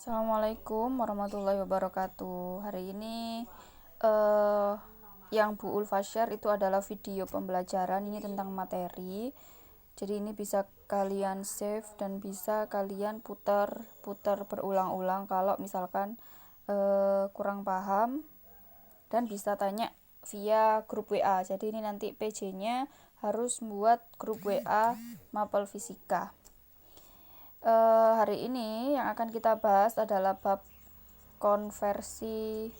Assalamualaikum warahmatullahi wabarakatuh. Hari ini yang Bu Ulfa share itu adalah video pembelajaran ini tentang materi. Jadi ini bisa kalian save dan bisa kalian putar berulang-ulang kalau misalkan kurang paham, dan bisa tanya via grup WA. Jadi ini nanti PJ-nya harus buat grup WA Mapel Fisika. Hari ini yang akan kita bahas adalah bab konversi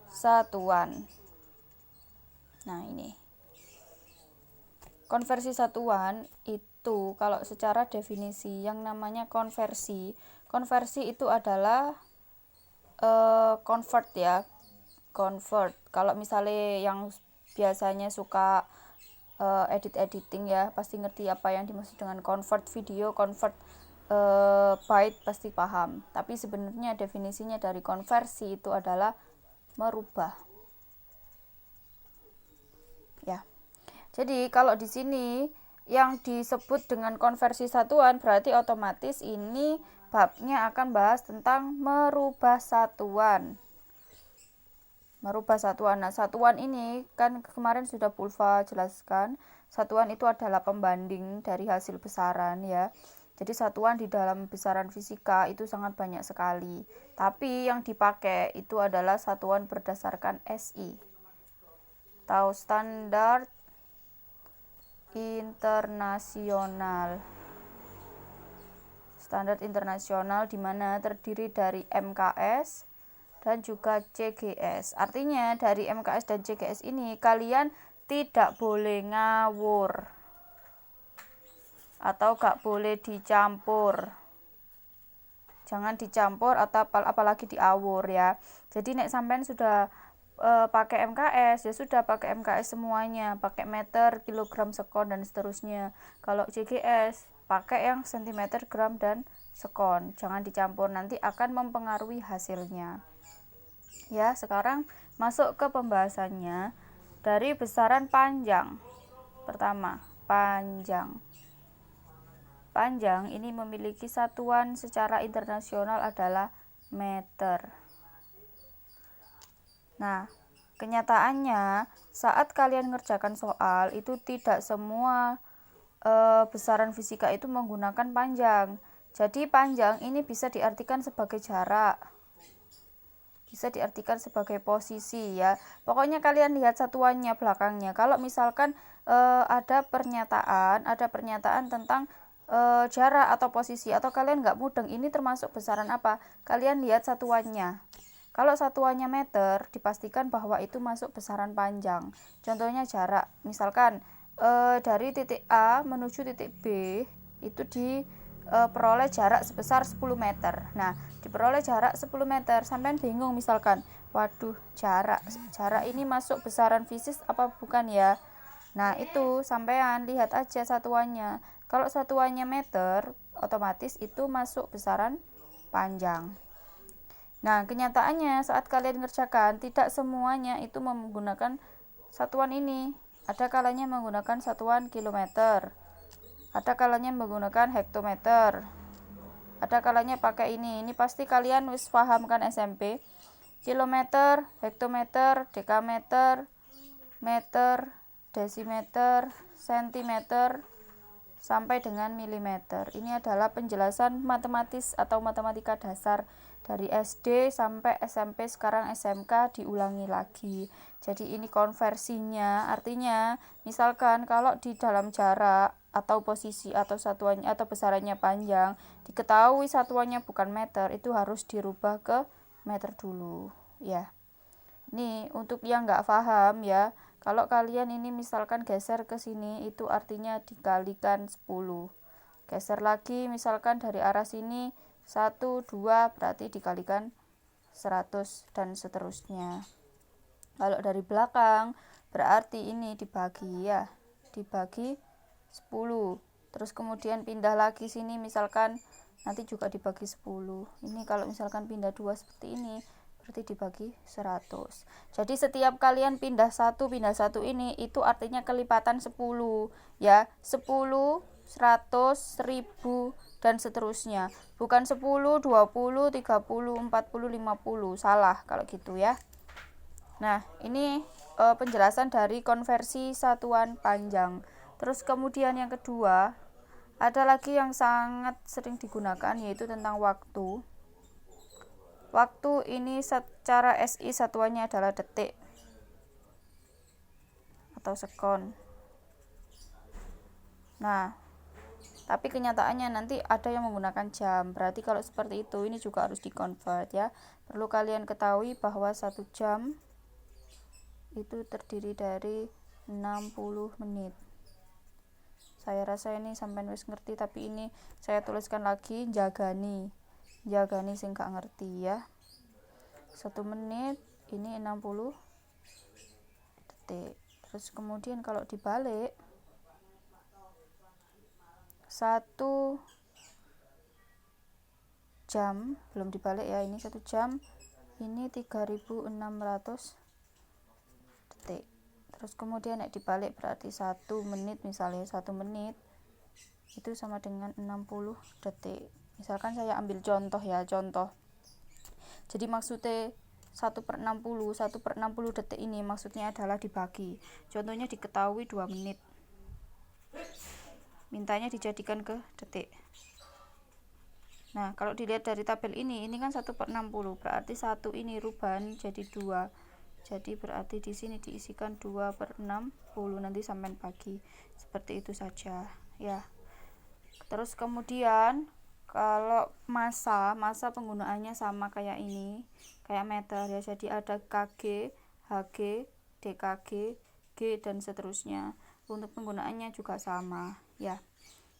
satuan. Nah, ini konversi satuan itu kalau secara definisi yang namanya konversi itu adalah convert ya, convert. Kalau misalnya yang biasanya suka editing ya, pasti ngerti apa yang dimaksud dengan convert video, convert byte, pasti paham. Tapi sebenarnya definisinya dari konversi itu adalah merubah. Ya. Jadi kalau di sini yang disebut dengan konversi satuan berarti otomatis ini babnya akan bahas tentang merubah satuan. Merubah satuan. Nah, satuan ini kan kemarin sudah Pulva jelaskan, satuan itu adalah pembanding dari hasil besaran ya. Jadi satuan di dalam besaran fisika itu sangat banyak sekali. Tapi yang dipakai itu adalah satuan berdasarkan SI atau standar internasional. Standar internasional di mana terdiri dari MKS dan juga CGS. Artinya dari MKS dan CGS ini kalian tidak boleh ngawur atau gak boleh dicampur. Jangan dicampur atau apalagi diawur ya. Jadi nek sampean sudah pakai MKS ya sudah pakai MKS semuanya, pakai meter, kilogram, sekon dan seterusnya. Kalau CGS pakai yang sentimeter, gram dan sekon. Jangan dicampur, nanti akan mempengaruhi hasilnya. Ya, sekarang masuk ke pembahasannya dari besaran panjang. Pertama, panjang. Panjang ini memiliki satuan secara internasional adalah meter. Nah, kenyataannya saat kalian ngerjakan soal itu tidak semua besaran fisika itu menggunakan panjang. Jadi panjang ini bisa diartikan sebagai jarak, bisa diartikan sebagai posisi ya. Pokoknya kalian lihat satuannya belakangnya. Kalau misalkan ada pernyataan tentang jarak atau posisi, atau kalian nggak mudeng ini termasuk besaran apa, kalian lihat satuannya. Kalau satuannya meter, dipastikan bahwa itu masuk besaran panjang. Contohnya jarak, misalkan dari titik A menuju titik B itu diperoleh jarak sebesar 10 meter. Nah, diperoleh jarak 10 meter, sampean bingung misalkan, waduh, jarak ini masuk besaran fisik apa bukan ya? Nah, itu sampean lihat aja satuannya. Kalau satuannya meter, otomatis itu masuk besaran panjang. Nah, kenyataannya saat kalian ngerjakan tidak semuanya itu menggunakan satuan ini. Ada kalanya menggunakan satuan kilometer, ada kalanya menggunakan hektometer, ada kalanya pakai ini pasti kalian wis paham kan SMP. Kilometer, hektometer, dekameter, meter, desimeter, sentimeter, sampai dengan milimeter. Ini adalah penjelasan matematis atau matematika dasar dari SD sampai SMP, sekarang SMK diulangi lagi. Jadi ini konversinya, artinya misalkan kalau di dalam jarak atau posisi atau satuannya atau besarannya panjang, diketahui satuannya bukan meter, itu harus dirubah ke meter dulu ya. Ini untuk yang nggak paham ya, kalau kalian ini misalkan geser ke sini itu artinya dikalikan 10. Geser lagi misalkan dari arah sini 1, 2 berarti dikalikan 100 dan seterusnya. Kalau dari belakang berarti ini dibagi ya, dibagi 10. Terus kemudian pindah lagi sini misalkan nanti juga dibagi 10. Ini kalau misalkan pindah 2 seperti ini berarti dibagi 100. Jadi setiap kalian pindah satu ini itu artinya kelipatan 10 ya. 10, 100, 1000 dan seterusnya. Bukan 10, 20, 30, 40, 50. Salah kalau gitu ya. Nah, ini penjelasan dari konversi satuan panjang. Terus kemudian yang kedua, ada lagi yang sangat sering digunakan, yaitu tentang waktu. Waktu ini secara SI satuannya adalah detik atau sekon. Nah, tapi kenyataannya nanti ada yang menggunakan jam. Berarti kalau seperti itu, ini juga harus dikonvert ya. Perlu kalian ketahui bahwa 1 jam itu terdiri dari 60 menit. Saya rasa ini sampai wis ngerti, tapi ini saya tuliskan lagi jagani sing gak ngerti ya. 1 menit ini 60 detik. Terus kemudian kalau dibalik, 1 jam belum dibalik ya, ini 1 jam ini 3600 detik. Terus kemudian dibalik berarti 1 menit, misalnya 1 menit itu sama dengan 60 detik. Misalkan saya ambil contoh ya, jadi maksudnya 1/60 detik ini maksudnya adalah dibagi. Contohnya diketahui 2 menit. Mintanya dijadikan ke detik. Nah, kalau dilihat dari tabel ini kan 1/60, berarti 1 ini ruban jadi 2. Jadi berarti di sini diisikan 2/60 nanti sampai pagi. Seperti itu saja ya. Terus kemudian kalau massa penggunaannya sama kayak ini, kayak meter ya. Jadi ada kg, hg, dkg, g dan seterusnya. Untuk penggunaannya juga sama ya.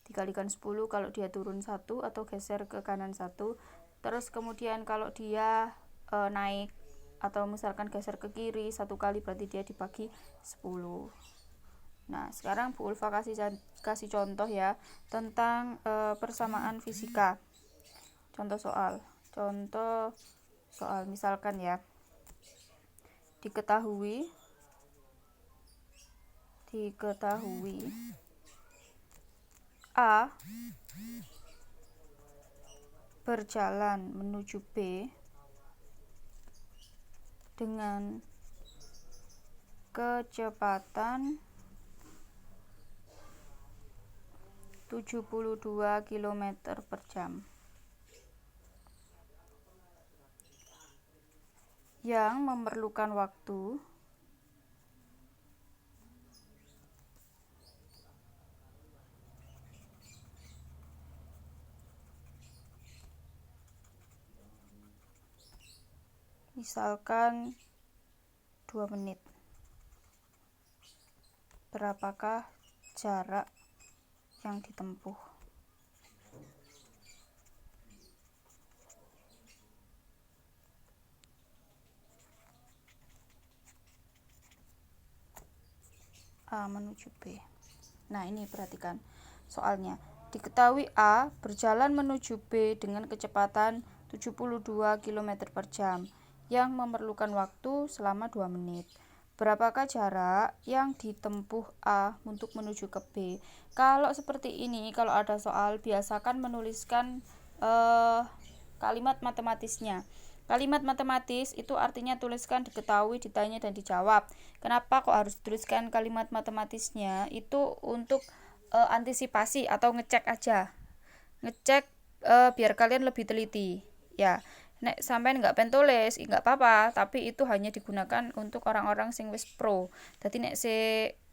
Dikalikan 10 kalau dia turun 1 atau geser ke kanan 1. Terus kemudian kalau dia naik atau misalkan geser ke kiri 1 kali, berarti dia dibagi 10. Nah, sekarang Bu Ulfa kasih contoh ya tentang persamaan fisika. Contoh soal misalkan ya, diketahui A berjalan menuju B dengan kecepatan 72 km per jam, yang memerlukan waktu misalkan 2 menit. Berapakah jarak yang ditempuh? A menuju B. Nah, ini perhatikan soalnya. Diketahui A berjalan menuju B dengan kecepatan 72 km per jam yang memerlukan waktu selama 2 menit. Berapakah jarak yang ditempuh A untuk menuju ke B? Kalau seperti ini, kalau ada soal, biasakan menuliskan kalimat matematisnya. Kalimat matematis itu artinya tuliskan, diketahui, ditanya, dan dijawab. Kenapa kok harus tuliskan kalimat matematisnya? Itu untuk antisipasi atau ngecek aja. Ngecek biar kalian lebih teliti. Ya, nek sampean nggak pengen tulis, nggak apa-apa, tapi itu hanya digunakan untuk orang-orang sing wis pro. Dadi nek se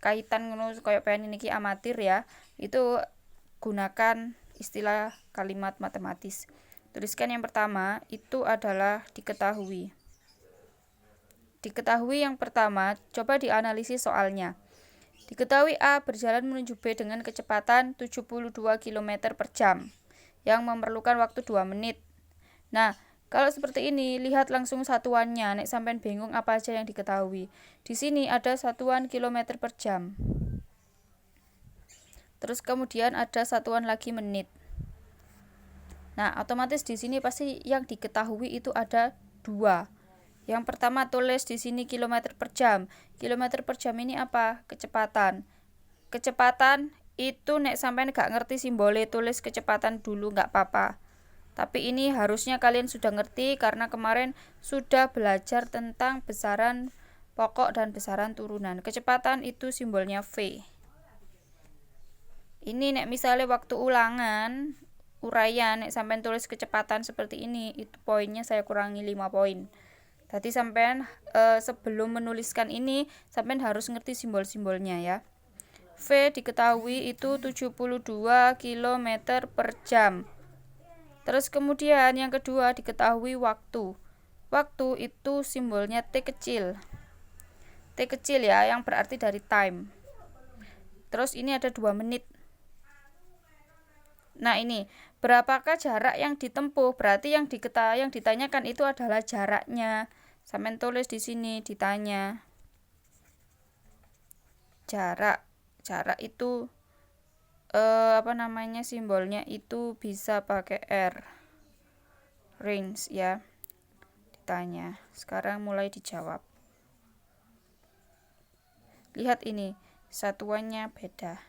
kaitan ngono kaya pengen niki amatir ya, itu gunakan istilah kalimat matematis. Tuliskan yang pertama itu adalah diketahui. Diketahui yang pertama, coba dianalisis soalnya. Diketahui A berjalan menuju B dengan kecepatan 72 km per jam yang memerlukan waktu 2 menit. Nah, kalau seperti ini, lihat langsung satuannya. Nek sampean bingung apa aja yang diketahui. Di sini ada satuan kilometer per jam. Terus kemudian ada satuan lagi menit. Nah, otomatis di sini pasti yang diketahui itu ada 2. Yang pertama tulis di sini kilometer per jam. Kilometer per jam ini apa? Kecepatan. Kecepatan itu nek sampean gak ngerti simbolnya tulis kecepatan dulu nggak apa-apa. Tapi ini harusnya kalian sudah ngerti karena kemarin sudah belajar tentang besaran pokok dan besaran turunan. Kecepatan itu simbolnya V. Ini nek misalnya waktu ulangan uraian nek sampean tulis kecepatan seperti ini, itu poinnya saya kurangi 5 poin. Tadi sampean sebelum menuliskan ini sampean harus ngerti simbol-simbolnya ya. V diketahui itu 72 km per jam. Terus kemudian yang kedua diketahui waktu. Waktu itu simbolnya T kecil. T kecil ya, yang berarti dari time. Terus ini ada 2 menit. Nah ini, berapakah jarak yang ditempuh? Berarti yang ditanyakan itu adalah jaraknya. Sampai tulis di sini ditanya. Jarak itu simbolnya itu bisa pakai R. Range ya. Ditanya. Sekarang mulai dijawab. Lihat ini, satuannya beda.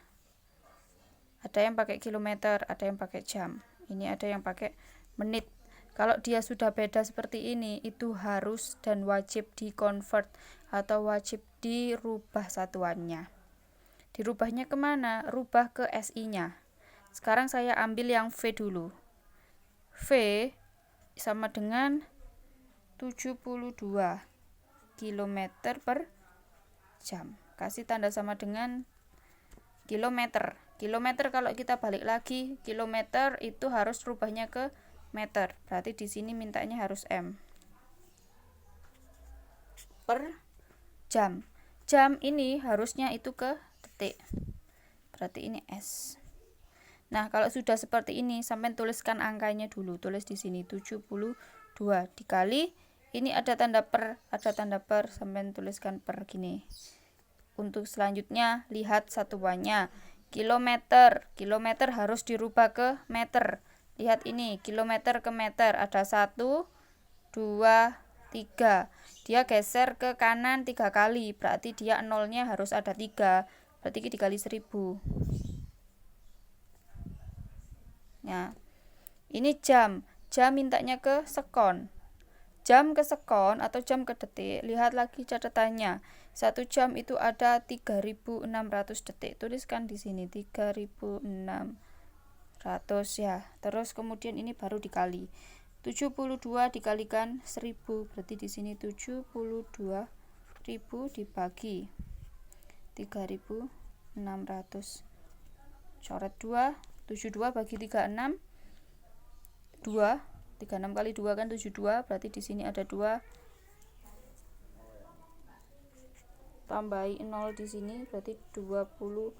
Ada yang pakai kilometer, ada yang pakai jam. Ini ada yang pakai menit. Kalau dia sudah beda seperti ini, itu harus dan wajib di-convert atau wajib dirubah satuannya. Dirubahnya kemana? Rubah ke SI-nya. Sekarang saya ambil yang V dulu. V sama dengan 72 km per jam. Kasih tanda sama dengan kilometer. Kilometer kalau kita balik lagi, kilometer itu harus rubahnya ke meter. Berarti di sini mintanya harus M. Per jam. Jam ini harusnya itu ke detik. Berarti ini S. Nah, kalau sudah seperti ini, sampai tuliskan angkanya dulu. Tulis di sini 72 dikali ini ada tanda per, sampai tuliskan per gini. Untuk selanjutnya lihat satuannya. Kilometer harus dirubah ke meter. Lihat ini, kilometer ke meter ada 1, 2, 3. Dia geser ke kanan 3 kali, berarti dia nolnya harus ada 3. Berarti dikali 1000. Nah, ini jam. Jam mintanya ke sekon. Jam ke sekon atau jam ke detik. Lihat lagi catatannya. 1 jam itu ada 3600 detik. Tuliskan di sini 3600 ya. Terus kemudian ini baru dikali. 72 dikalikan 1000. Berarti di sini 72.000 dibagi 3600. Coret 2. 72 bagi 36. 2. 36 kali 2 kan 72, berarti di sini ada 2. Tambahi 0 di sini berarti 20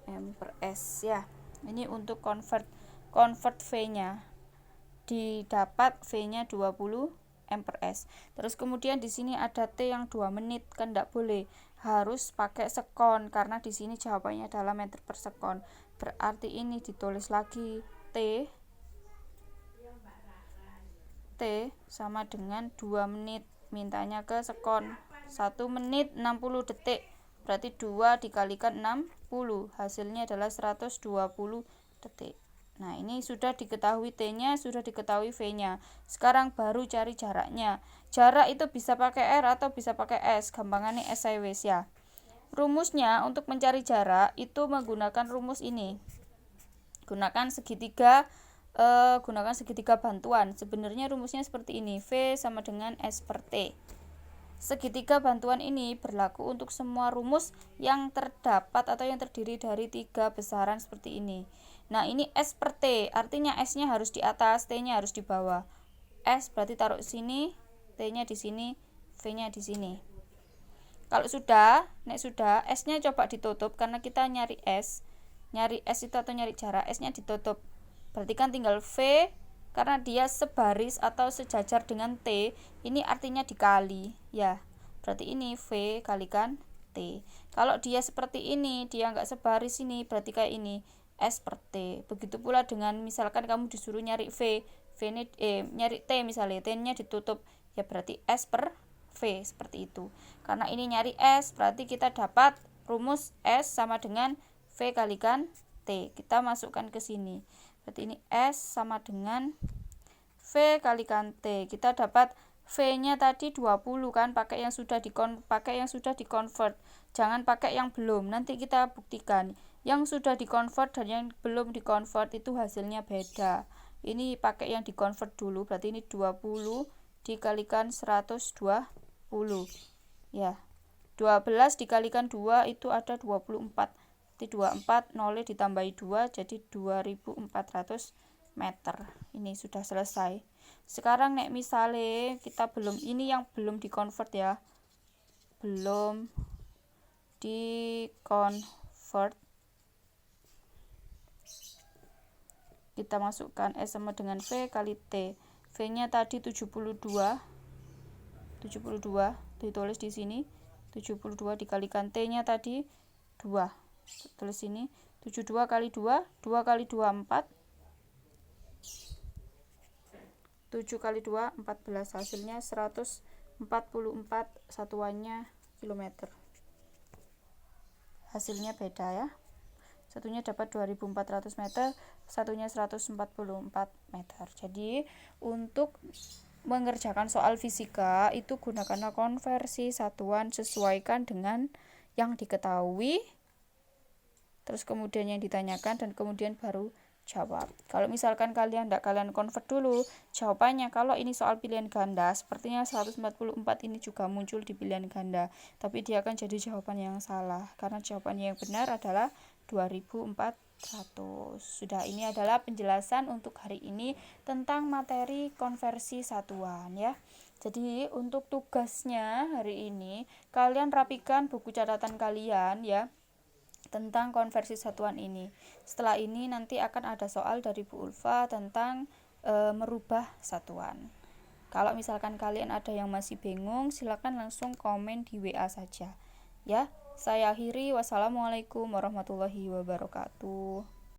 M per S ya. Ini untuk convert V-nya. Didapat V-nya 20 M per S. Terus kemudian di sini ada T yang 2 menit, kan enggak boleh. Harus pakai sekon karena di sini jawabannya adalah meter per sekon. Berarti ini ditulis lagi T sama dengan 2 menit, mintanya ke sekon. 1 menit 60 detik, berarti 2 dikalikan 60, hasilnya adalah 120 detik. Nah, ini sudah diketahui T-nya, sudah diketahui V-nya. Sekarang baru cari jaraknya. Jarak itu bisa pakai R atau bisa pakai S, gampangannya S saya wis ya. Rumusnya untuk mencari jarak itu menggunakan rumus ini. Gunakan segitiga bantuan. Sebenarnya rumusnya seperti ini. V sama dengan S per T. Segitiga bantuan ini berlaku untuk semua rumus yang terdapat atau yang terdiri dari 3 besaran seperti ini. Nah, ini S per T, artinya S-nya harus di atas, T-nya harus di bawah. S berarti taruh sini, T-nya di sini, V-nya di sini. Kalau sudah, S-nya coba ditutup karena kita nyari S itu atau nyari jarak, S-nya ditutup. Berarti kan tinggal V, karena dia sebaris atau sejajar dengan T, ini artinya dikali ya. Berarti ini V kalikan T. Kalau dia seperti ini, dia nggak sebaris ini, berarti kayak ini S per T. Begitu pula dengan misalkan kamu disuruh nyari nyari T misalnya, T-nya ditutup, ya berarti S per V, seperti itu. Karena ini nyari S, berarti kita dapat rumus S sama dengan V kalikan T. T. Kita masukkan ke sini. Berarti ini S sama dengan V kalikan T. Kita dapat V-nya tadi 20 kan, pakai yang sudah di-convert. Jangan pakai yang belum. Nanti kita buktikan. Yang sudah di-convert dan yang belum di-convert itu hasilnya beda. Ini pakai yang di-convert dulu. Berarti ini 20 dikalikan 120. Ya. 12 dikalikan 2 itu ada 24. Jadi 24 nolnya ditambahi 2 jadi 2400 meter. Ini sudah selesai. Sekarang nek misalnya kita ini yang belum di-convert ya. Belum di-convert. Kita masukkan S sama dengan V kali T. V-nya tadi 72 ditulis di sini. 72 dikalikan T-nya tadi 2. Tulis sini 72 kali 2, 2 kali 2 4. 7 kali 2 14, hasilnya 144 satuannya kilometer. Hasilnya beda ya. Satunya dapat 2400 meter, satunya 144 meter. Jadi untuk mengerjakan soal fisika itu gunakanlah konversi satuan, sesuaikan dengan yang diketahui, terus kemudian yang ditanyakan, dan kemudian baru jawab. Kalau misalkan kalian convert dulu jawabannya, kalau ini soal pilihan ganda, sepertinya 144 ini juga muncul di pilihan ganda, tapi dia akan jadi jawaban yang salah karena jawaban yang benar adalah 2400. Sudah, ini adalah penjelasan untuk hari ini tentang materi konversi satuan ya. Jadi untuk tugasnya hari ini kalian rapikan buku catatan kalian ya tentang konversi satuan ini. Setelah ini nanti akan ada soal dari Bu Ulfa tentang merubah satuan. Kalau misalkan kalian ada yang masih bingung, silakan langsung komen di WA saja. Ya, saya akhiri. Wassalamualaikum warahmatullahi wabarakatuh.